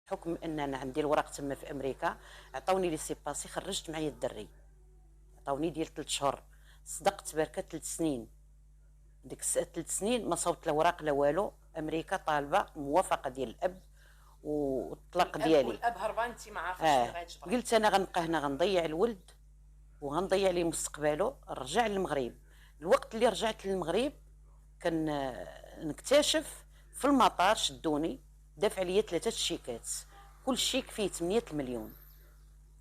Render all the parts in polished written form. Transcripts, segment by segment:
بحكم ان انا عندي الوراق تما في امريكا، عطاوني لي سي باسي، خرجت معايا الدري، عطاوني ديال 3 شهور، صدقت بركه 3 سنين. ديك 3 سنين ما صوبت لا وراق لا والو. امريكا طالبه موافقه ديال الاب والطلاق ديالي. والاب هربان، انت ما عارفه شنو غيتجبر. قلت انا غنبقى هنا، غنضيع الولد وغنضيع ليه مستقبله. رجع للمغرب. الوقت اللي رجعت للمغرب كان نكتشف في المطار شدوني، دافع عليا 3 شيكات، كل شيك فيه 8 مليون.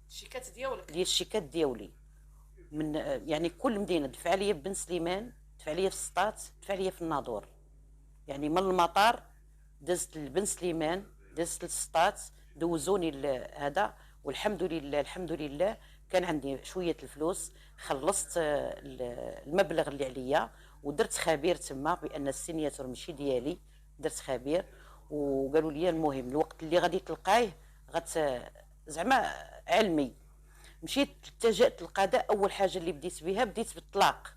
الشيكات ديالك؟ ديال الشيكات ديالي من يعني كل مدينه. دفع عليا في بن سليمان، دفع عليا في سطات، دفع عليا في الناظور. يعني من المطار دزت لبن سليمان، دزت لسطات، دوزوني هذا. والحمد لله الحمد لله كان عندي شويه الفلوس، خلصت المبلغ اللي عليا، ودرت خبير تما بان السينياتور ماشي ديالي. درت خبير وقالوا لي المهم الوقت اللي غادي تلقايه زعما علمي. مشيت التجأت للقضاء. اول حاجه اللي بديت بها بديت بالطلاق.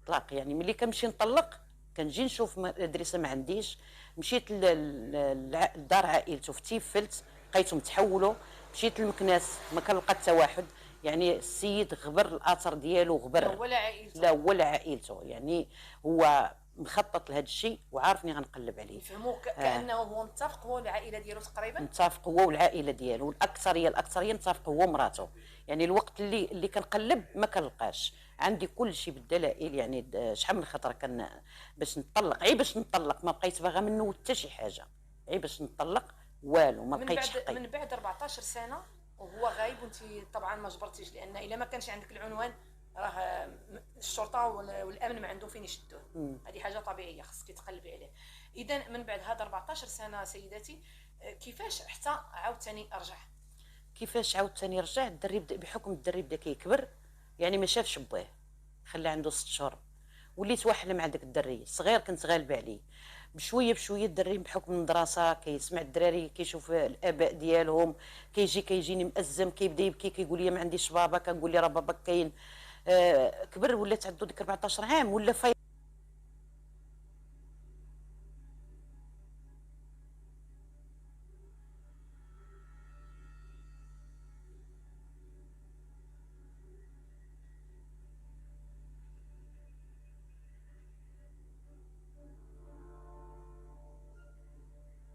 طلاق يعني ملي كنمشي نطلق كنجي نشوف الادريسه ما عنديش. مشيت لدار عائلته في تيفلت، لقيتهم تحولوا. مشيت للمكناس ما كنلقى حتى واحد. يعني السيد غبر الاثر ديالو، غبر. لا ولا عائلته؟ لا ولا عائلته. يعني هو مخطط لهذا الشيء وعارفني غنقلب عليه. يفهموا كانه هو متفق هو والعائله ديالو تقريبا. متفق هو والعائله ديالو، الاكثريه متفق هو ومراته. يعني الوقت اللي كنقلب ما كنلقاش. عندي كل شيء بالدلائل. يعني شحال من خطره كان باش نطلق، عي باش نطلق ما بقيت باغا منه حتى شي حاجه. عي باش نطلق والو ما بقيتش حقي. من بعد 14 سنه وهو غايب، وانت طبعا ما جبرتيش، لان الا ما كانش عندك العنوان راه الشرطه والامن ما عندهم فين يشدوه. هذه حاجه طبيعيه خصك تقلبي عليه. اذا من بعد هاد 14 سنه سيداتي، كيفاش حتى عاوتاني رجع؟ كيفاش عاوتاني رجع؟ الدري بحكم الدري بدا كيكبر، يعني ما شافش بواه، خلى عنده 6 شهور. وليت واحله مع داك الدري صغير، كنت غالبه عليه. بشويه بشويه الدري بحكم المدرسه كيسمع الدراري، كيشوف الاباء ديالهم، كيجيني مأزم، كيبدا يبكي، كيقول لي ما عنديش بابا. كنقول لي راه باباك كاين. كبر، ولات عنده ديك 14 عام، ولا